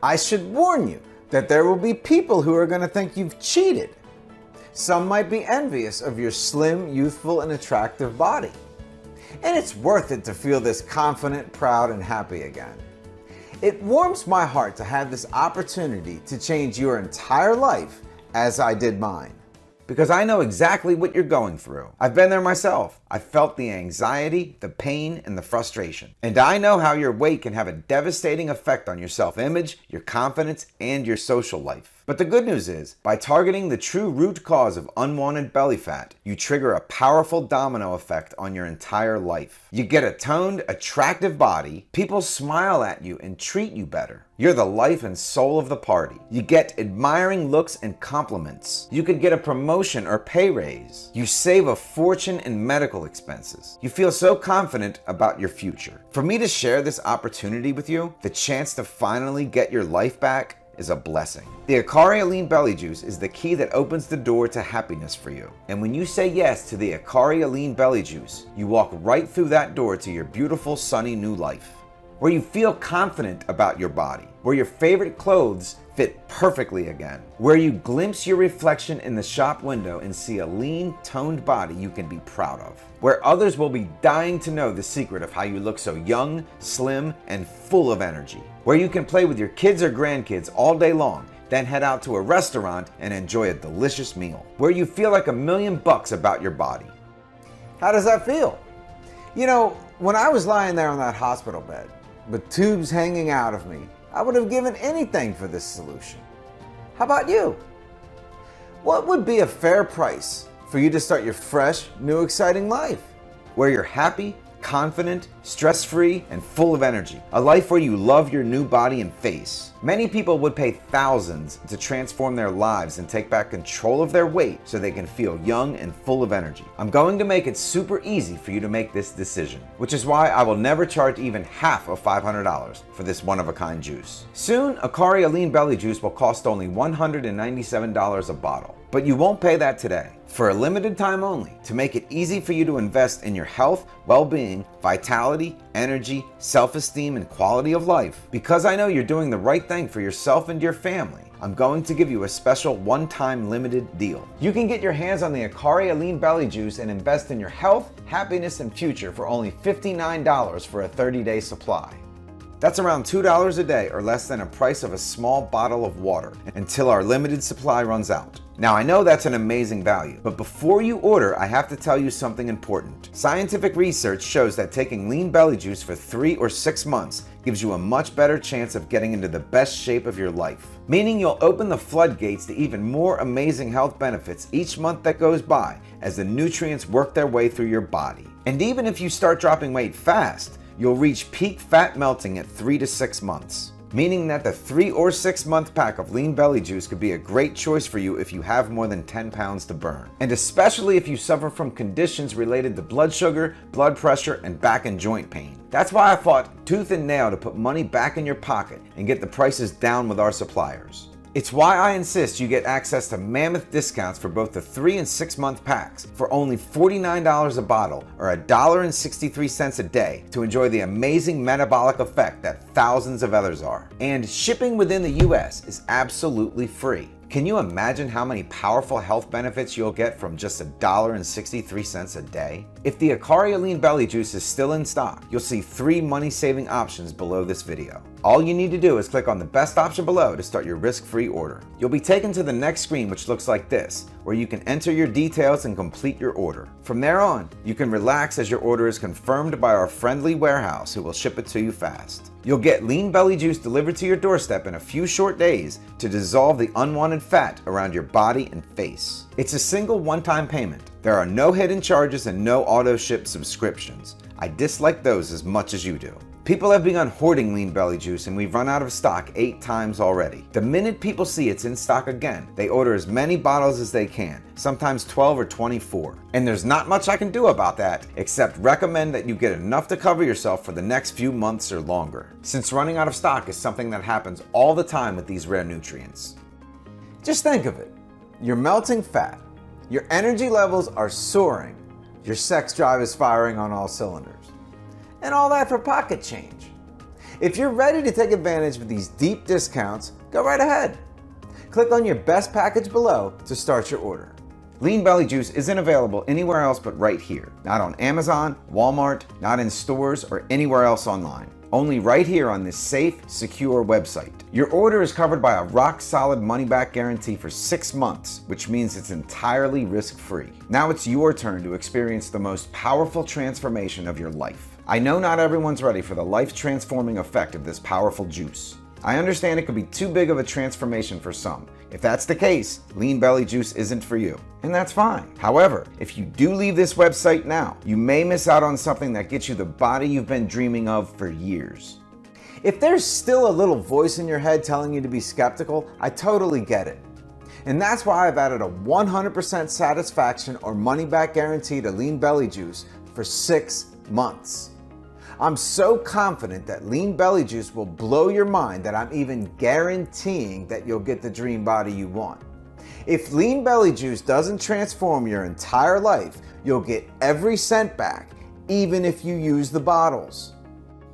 I should warn you that there will be people who are going to think you've cheated. Some might be envious of your slim, youthful, and attractive body. And it's worth it to feel this confident, proud, and happy again. It warms my heart to have this opportunity to change your entire life as I did mine. Because I know exactly what you're going through. I've been there myself. I felt the anxiety, the pain, and the frustration. And I know how your weight can have a devastating effect on your self-image, your confidence, and your social life. But the good news is, by targeting the true root cause of unwanted belly fat, you trigger a powerful domino effect on your entire life. You get a toned, attractive body, people smile at you and treat you better. You're the life and soul of the party. You get admiring looks and compliments. You could get a promotion or pay raise. You save a fortune in medical expenses. You feel so confident about your future. For me to share this opportunity with you, the chance to finally get your life back, is a blessing. The Acaria Lean Belly Juice is the key that opens the door to happiness for you. And when you say yes to the Acaria Lean Belly Juice, you walk right through that door to your beautiful, sunny new life, where you feel confident about your body, where your favorite clothes fit perfectly again, where you glimpse your reflection in the shop window and see a lean, toned body you can be proud of, where others will be dying to know the secret of how you look so young, slim, and full of energy, where you can play with your kids or grandkids all day long, then head out to a restaurant and enjoy a delicious meal, where you feel like $1,000,000 about your body. How does that feel? You know, when I was lying there on that hospital bed, with tubes hanging out of me, I would have given anything for this solution. How about you? What would be a fair price for you to start your fresh, new, exciting life? Where you're happy, confident, stress-free, and full of energy. A life where you love your new body and face. Many people would pay thousands to transform their lives and take back control of their weight so they can feel young and full of energy. I'm going to make it super easy for you to make this decision, which is why I will never charge even half of $500 for this one-of-a-kind juice. Soon, Akari Lean Belly Juice will cost only $197 a bottle. But you won't pay that today. For a limited time only, to make it easy for you to invest in your health, well-being, vitality, energy, self-esteem, and quality of life, because I know you're doing the right thing for yourself and your family, I'm going to give you a special one-time limited deal. You can get your hands on the Akari Lean Belly Juice and invest in your health, happiness, and future for only $59 for a 30-day supply. That's around $2 a day, or less than the price of a small bottle of water, until our limited supply runs out. Now, I know that's an amazing value, but before you order, I have to tell you something important. Scientific research shows that taking Lean Belly Juice for 3 or 6 months gives you a much better chance of getting into the best shape of your life. Meaning you'll open the floodgates to even more amazing health benefits each month that goes by as the nutrients work their way through your body. And even if you start dropping weight fast, you'll reach peak fat melting at 3 to 6 months. Meaning that the 3 or 6 month pack of Lean Belly Juice could be a great choice for you if you have more than 10 pounds to burn. And especially if you suffer from conditions related to blood sugar, blood pressure, and back and joint pain. That's why I fought tooth and nail to put money back in your pocket and get the prices down with our suppliers. It's why I insist you get access to mammoth discounts for both the 3 and 6 month packs for only $49 a bottle, or $1.63 a day, to enjoy the amazing metabolic effect that thousands of others are. And shipping within the US is absolutely free. Can you imagine how many powerful health benefits you'll get from just $1.63 a day? If the Akari Lean Belly Juice is still in stock, you'll see 3 money-saving options below this video. All you need to do is click on the best option below to start your risk-free order. You'll be taken to the next screen, which looks like this, where you can enter your details and complete your order. From there on, you can relax as your order is confirmed by our friendly warehouse who will ship it to you fast. You'll get Lean Belly Juice delivered to your doorstep in a few short days to dissolve the unwanted fat around your body and face. It's a single one-time payment. There are no hidden charges and no auto-ship subscriptions. I dislike those as much as you do. People have begun hoarding Lean Belly Juice and we've run out of stock 8 times already. The minute people see it's in stock again, they order as many bottles as they can, sometimes 12 or 24. And there's not much I can do about that, except recommend that you get enough to cover yourself for the next few months or longer, since running out of stock is something that happens all the time with these rare nutrients. Just think of it. You're melting fat, your energy levels are soaring, your sex drive is firing on all cylinders. And all that for pocket change. If you're ready to take advantage of these deep discounts, go right ahead. Click on your best package below to start your order. Lean Belly Juice isn't available anywhere else but right here. Not on Amazon, Walmart, not in stores, or anywhere else online. Only right here on this safe, secure website. Your order is covered by a rock-solid money-back guarantee for 6 months, which means it's entirely risk-free. Now it's your turn to experience the most powerful transformation of your life. I know not everyone's ready for the life-transforming effect of this powerful juice. I understand it could be too big of a transformation for some. If that's the case, Lean Belly Juice isn't for you, and that's fine. However, if you do leave this website now, you may miss out on something that gets you the body you've been dreaming of for years. If there's still a little voice in your head telling you to be skeptical, I totally get it. And that's why I've added a 100% satisfaction or money-back guarantee to Lean Belly Juice for 6 months. I'm so confident that Lean Belly Juice will blow your mind that I'm even guaranteeing that you'll get the dream body you want. If Lean Belly Juice doesn't transform your entire life, you'll get every cent back, even if you use the bottles.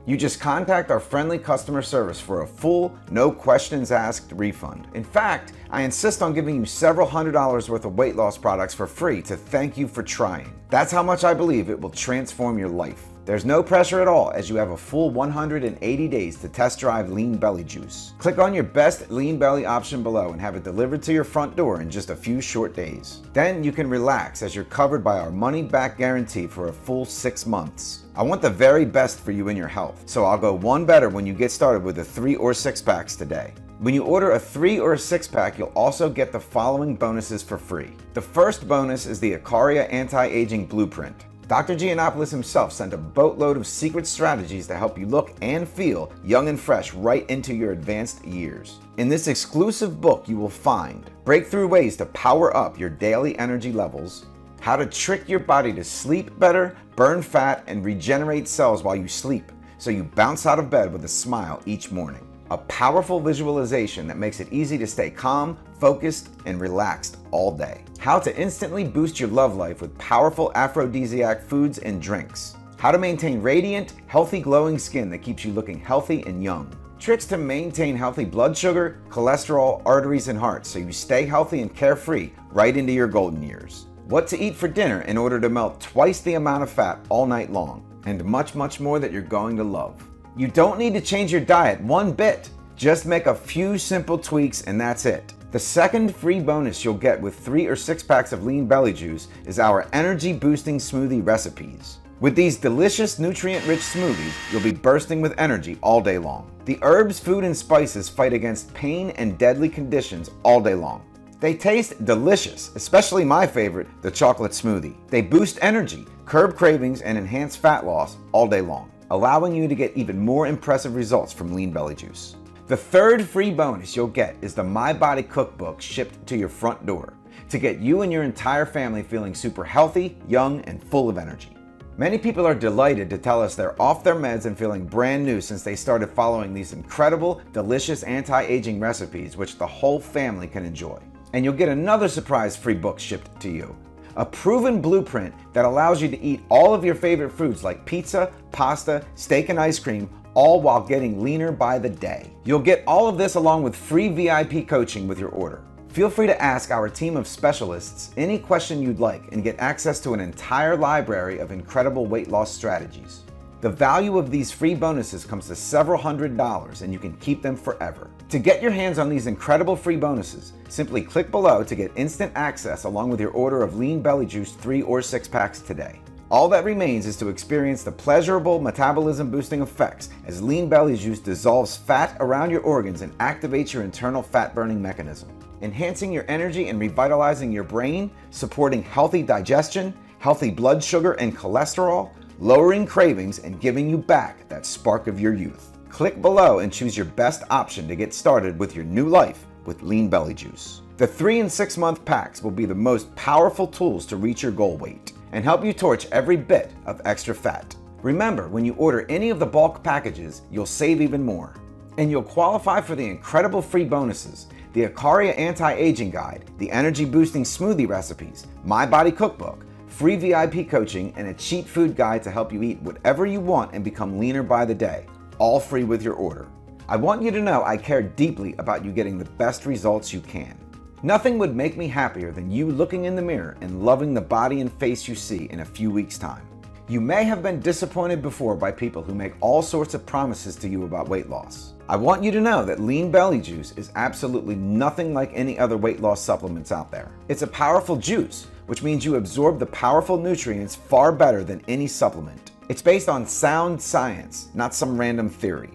You just contact our friendly customer service for a full, no questions asked refund. In fact, I insist on giving you several $100s worth of weight loss products for free to thank you for trying. That's how much I believe it will transform your life. There's no pressure at all, as you have a full 180 days to test drive Lean Belly Juice. Click on your best Lean Belly option below and have it delivered to your front door in just a few short days. Then you can relax, as you're covered by our money-back guarantee for a full 6 months. I want the very best for you and your health, so I'll go one better when you get started with the 3 or 6 packs today. When you order a 3 or a 6 pack, you'll also get the following bonuses for free. The first bonus is the Acaria Anti-Aging Blueprint. Dr. Giannopoulos himself sent a boatload of secret strategies to help you look and feel young and fresh right into your advanced years. In this exclusive book, you will find breakthrough ways to power up your daily energy levels, how to trick your body to sleep better, burn fat, and regenerate cells while you sleep, so you bounce out of bed with a smile each morning. A powerful visualization that makes it easy to stay calm, focused, and relaxed all day. How to instantly boost your love life with powerful aphrodisiac foods and drinks. How to maintain radiant, healthy, glowing skin that keeps you looking healthy and young. Tricks to maintain healthy blood sugar, cholesterol, arteries, and heart so you stay healthy and carefree right into your golden years. What to eat for dinner in order to melt twice the amount of fat all night long. And much, much more that you're going to love. You don't need to change your diet one bit. Just make a few simple tweaks and that's it. The second free bonus you'll get with 3 or 6 packs of Lean Belly Juice is our energy boosting smoothie recipes. With these delicious nutrient-rich smoothies, you'll be bursting with energy all day long. The herbs, food, and spices fight against pain and deadly conditions all day long. They taste delicious, especially my favorite, the chocolate smoothie. They boost energy, curb cravings, and enhance fat loss all day long, allowing you to get even more impressive results from Lean Belly Juice. The third free bonus you'll get is the My Body Cookbook shipped to your front door to get you and your entire family feeling super healthy, young, and full of energy. Many people are delighted to tell us they're off their meds and feeling brand new since they started following these incredible, delicious anti-aging recipes which the whole family can enjoy. And you'll get another surprise free book shipped to you. A proven blueprint that allows you to eat all of your favorite foods like pizza, pasta, steak, and ice cream, all while getting leaner by the day. You'll get all of this along with free VIP coaching with your order. Feel free to ask our team of specialists any question you'd like and get access to an entire library of incredible weight loss strategies. The value of these free bonuses comes to several $100s and you can keep them forever. To get your hands on these incredible free bonuses, simply click below to get instant access along with your order of Lean Belly Juice 3 or 6 packs today. All that remains is to experience the pleasurable metabolism boosting effects as Lean Belly Juice dissolves fat around your organs and activates your internal fat burning mechanism, enhancing your energy and revitalizing your brain, supporting healthy digestion, healthy blood sugar and cholesterol, lowering cravings, and giving you back that spark of your youth. Click below and choose your best option to get started with your new life with Lean Belly Juice. The 3 and 6 month packs will be the most powerful tools to reach your goal weight and help you torch every bit of extra fat. Remember, when you order any of the bulk packages, you'll save even more. And you'll qualify for the incredible free bonuses: the Acaria Anti-Aging Guide, the Energy Boosting Smoothie Recipes, My Body Cookbook, free VIP coaching, and a cheat food guide to help you eat whatever you want and become leaner by the day, all free with your order. I want you to know I care deeply about you getting the best results you can. Nothing would make me happier than you looking in the mirror and loving the body and face you see in a few weeks' time. You may have been disappointed before by people who make all sorts of promises to you about weight loss. I want you to know that Lean Belly Juice is absolutely nothing like any other weight loss supplements out there. It's a powerful juice, which means you absorb the powerful nutrients far better than any supplement. It's based on sound science, not some random theory.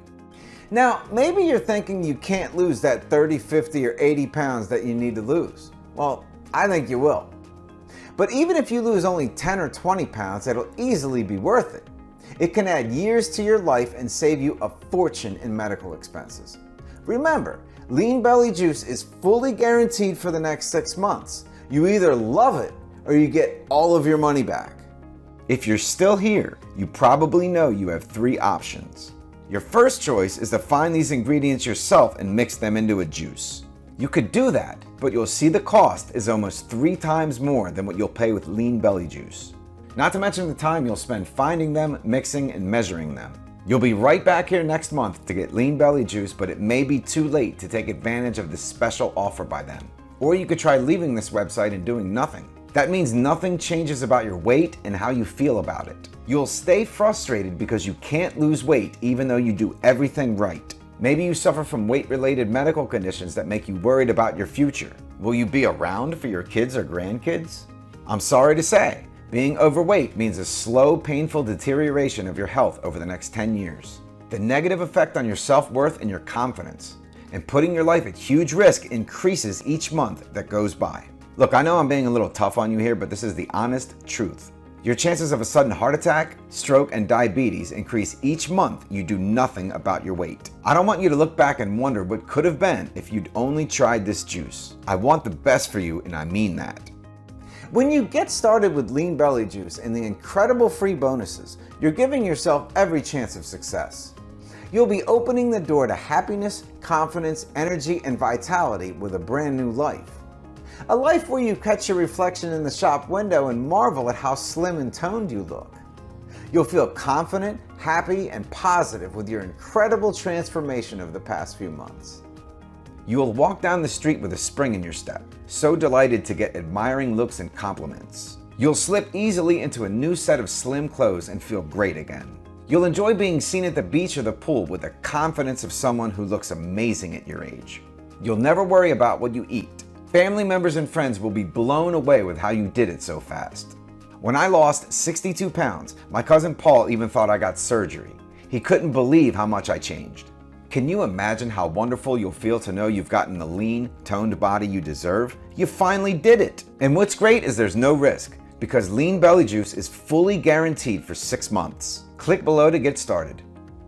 Now, maybe you're thinking you can't lose that 30, 50, or 80 pounds that you need to lose. Well, I think you will. But even if you lose only 10 or 20 pounds, it'll easily be worth it. It can add years to your life and save you a fortune in medical expenses. Remember, Lean Belly Juice is fully guaranteed for the next 6 months. You either love it or you get all of your money back. If you're still here, you probably know you have 3 options. Your first choice is to find these ingredients yourself and mix them into a juice. You could do that, but you'll see the cost is almost 3 times more than what you'll pay with Lean Belly Juice. Not to mention the time you'll spend finding them, mixing, and measuring them. You'll be right back here next month to get Lean Belly Juice, but it may be too late to take advantage of this special offer by then. Or you could try leaving this website and doing nothing. That means nothing changes about your weight and how you feel about it. You'll stay frustrated because you can't lose weight even though you do everything right. Maybe you suffer from weight-related medical conditions that make you worried about your future. Will you be around for your kids or grandkids? I'm sorry to say, being overweight means a slow, painful deterioration of your health over the next 10 years. The negative effect on your self-worth and your confidence, and putting your life at huge risk increases each month that goes by. Look, I know I'm being a little tough on you here, but this is the honest truth. Your chances of a sudden heart attack, stroke, and diabetes increase each month you do nothing about your weight. I don't want you to look back and wonder what could have been if you'd only tried this juice. I want the best for you, and I mean that. When you get started with Lean Belly Juice and the incredible free bonuses, you're giving yourself every chance of success. You'll be opening the door to happiness, confidence, energy, and vitality with a brand new life. A life where you catch your reflection in the shop window and marvel at how slim and toned you look. You'll feel confident, happy, and positive with your incredible transformation of the past few months. You will walk down the street with a spring in your step, so delighted to get admiring looks and compliments. You'll slip easily into a new set of slim clothes and feel great again. You'll enjoy being seen at the beach or the pool with the confidence of someone who looks amazing at your age. You'll never worry about what you eat. Family members and friends will be blown away with how you did it so fast. When I lost 62 pounds, my cousin Paul even thought I got surgery. He couldn't believe how much I changed. Can you imagine how wonderful you'll feel to know you've gotten the lean, toned body you deserve? You finally did it! And what's great is there's no risk, because Lean Belly Juice is fully guaranteed for 6 months. Click below to get started.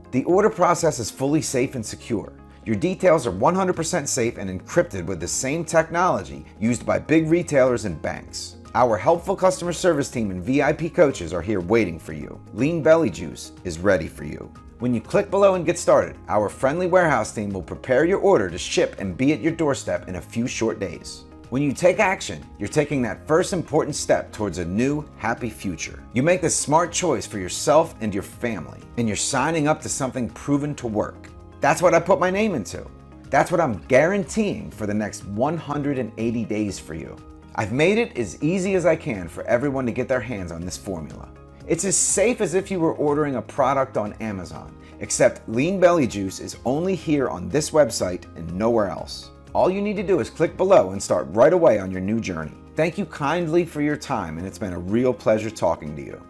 The order process is fully safe and secure. Your details are 100% safe and encrypted with the same technology used by big retailers and banks. Our helpful customer service team and VIP coaches are here waiting for you. Lean Belly Juice is ready for you. When you click below and get started, our friendly warehouse team will prepare your order to ship and be at your doorstep in a few short days. When you take action, you're taking that first important step towards a new, happy future. You make the smart choice for yourself and your family, and you're signing up to something proven to work. That's what I put my name into. That's what I'm guaranteeing for the next 180 days for you. I've made it as easy as I can for everyone to get their hands on this formula. It's as safe as if you were ordering a product on Amazon, except Lean Belly Juice is only here on this website and nowhere else. All you need to do is click below and start right away on your new journey. Thank you kindly for your time, and it's been a real pleasure talking to you.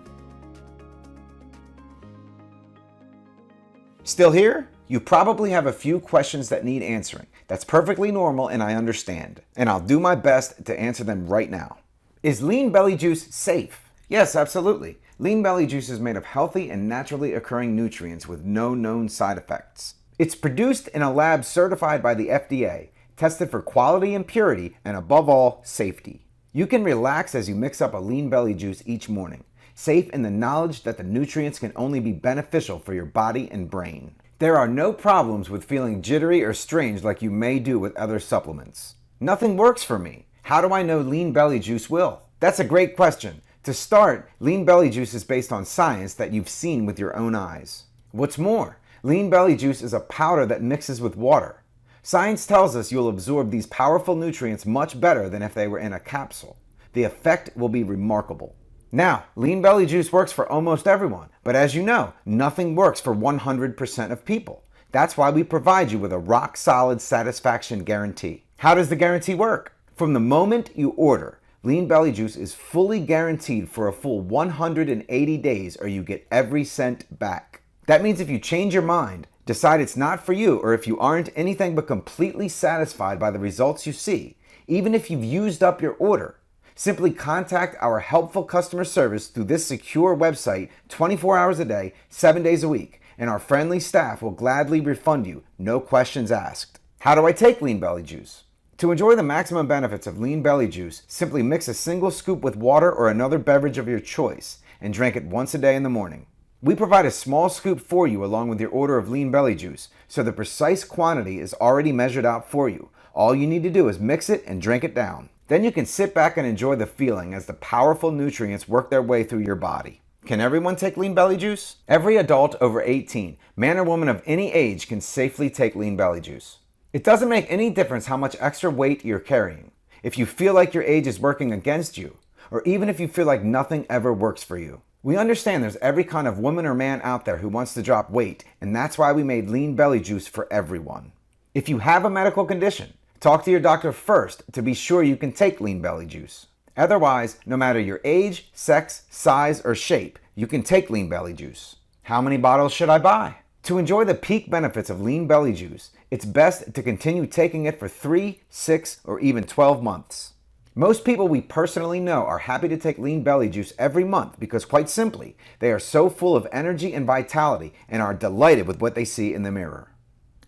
Still here? You probably have a few questions that need answering. That's perfectly normal, and I understand. And I'll do my best to answer them right now. Is Lean Belly Juice safe? Yes, absolutely. Lean Belly Juice is made of healthy and naturally occurring nutrients with no known side effects. It's produced in a lab certified by the FDA, tested for quality and purity, and above all, safety. You can relax as you mix up a Lean Belly Juice each morning, safe in the knowledge that the nutrients can only be beneficial for your body and brain. There are no problems with feeling jittery or strange like you may do with other supplements. Nothing works for me. How do I know Lean Belly Juice will? That's a great question. To start, Lean Belly Juice is based on science that you've seen with your own eyes. What's more, Lean Belly Juice is a powder that mixes with water. Science tells us you'll absorb these powerful nutrients much better than if they were in a capsule. The effect will be remarkable. Now, Lean Belly Juice works for almost everyone, but as you know, nothing works for 100% of people. That's why we provide you with a rock-solid satisfaction guarantee. How does the guarantee work? From the moment you order, Lean Belly Juice is fully guaranteed for a full 180 days or you get every cent back. That means if you change your mind, decide it's not for you, or if you aren't anything but completely satisfied by the results you see, even if you've used up your order, simply contact our helpful customer service through this secure website 24 hours a day, 7 days a week, and our friendly staff will gladly refund you, no questions asked. How do I take Lean Belly Juice? To enjoy the maximum benefits of Lean Belly Juice, simply mix a single scoop with water or another beverage of your choice and drink it once a day in the morning. We provide a small scoop for you along with your order of Lean Belly Juice, so the precise quantity is already measured out for you. All you need to do is mix it and drink it down. Then you can sit back and enjoy the feeling as the powerful nutrients work their way through your body. Can everyone take Lean Belly Juice? Every adult over 18, man or woman of any age, can safely take Lean Belly Juice. It doesn't make any difference how much extra weight you're carrying. If you feel like your age is working against you, or even if you feel like nothing ever works for you. We understand there's every kind of woman or man out there who wants to drop weight, and that's why we made Lean Belly Juice for everyone. If you have a medical condition, talk to your doctor first to be sure you can take Lean Belly Juice. Otherwise, no matter your age, sex, size, or shape, you can take Lean Belly Juice. How many bottles should I buy? To enjoy the peak benefits of Lean Belly Juice, it's best to continue taking it for 3, 6, or even 12 months. Most people we personally know are happy to take Lean Belly Juice every month because, quite simply, they are so full of energy and vitality and are delighted with what they see in the mirror.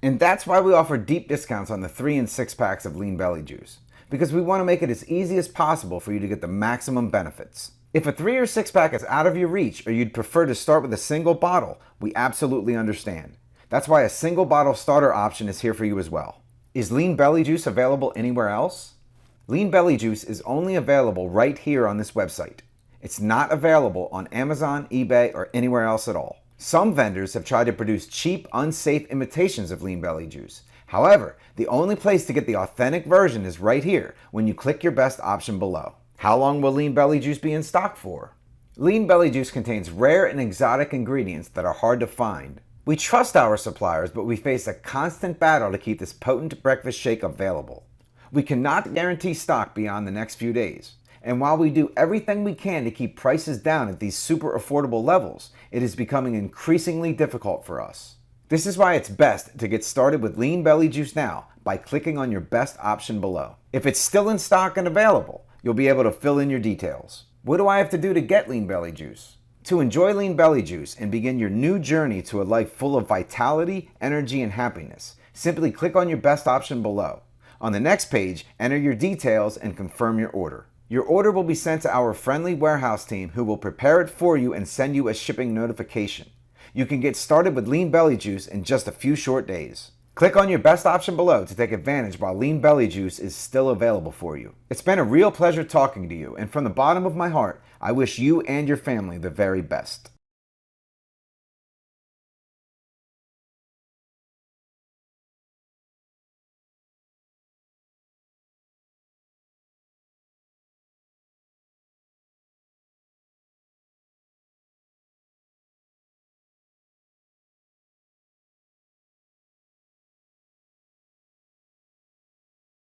And that's why we offer deep discounts on the 3 and 6 packs of Lean Belly Juice, because we want to make it as easy as possible for you to get the maximum benefits. If a 3 or 6 pack is out of your reach or you'd prefer to start with a single bottle, we absolutely understand. That's why a single bottle starter option is here for you as well. Is Lean Belly Juice available anywhere else? Lean Belly Juice is only available right here on this website. It's not available on Amazon, eBay, or anywhere else at all. Some vendors have tried to produce cheap, unsafe imitations of Lean Belly Juice. However, the only place to get the authentic version is right here when you click your best option below. How long will Lean Belly Juice be in stock for? Lean Belly Juice contains rare and exotic ingredients that are hard to find. We trust our suppliers, but we face a constant battle to keep this potent breakfast shake available. We cannot guarantee stock beyond the next few days. And while we do everything we can to keep prices down at these super affordable levels, it is becoming increasingly difficult for us. This is why it's best to get started with Lean Belly Juice now by clicking on your best option below. If it's still in stock and available, you'll be able to fill in your details. What do I have to do to get Lean Belly Juice? To enjoy Lean Belly Juice and begin your new journey to a life full of vitality, energy, and happiness, simply click on your best option below. On the next page, enter your details and confirm your order. Your order will be sent to our friendly warehouse team who will prepare it for you and send you a shipping notification. You can get started with Lean Belly Juice in just a few short days. Click on your best option below to take advantage while Lean Belly Juice is still available for you. It's been a real pleasure talking to you, and from the bottom of my heart, I wish you and your family the very best.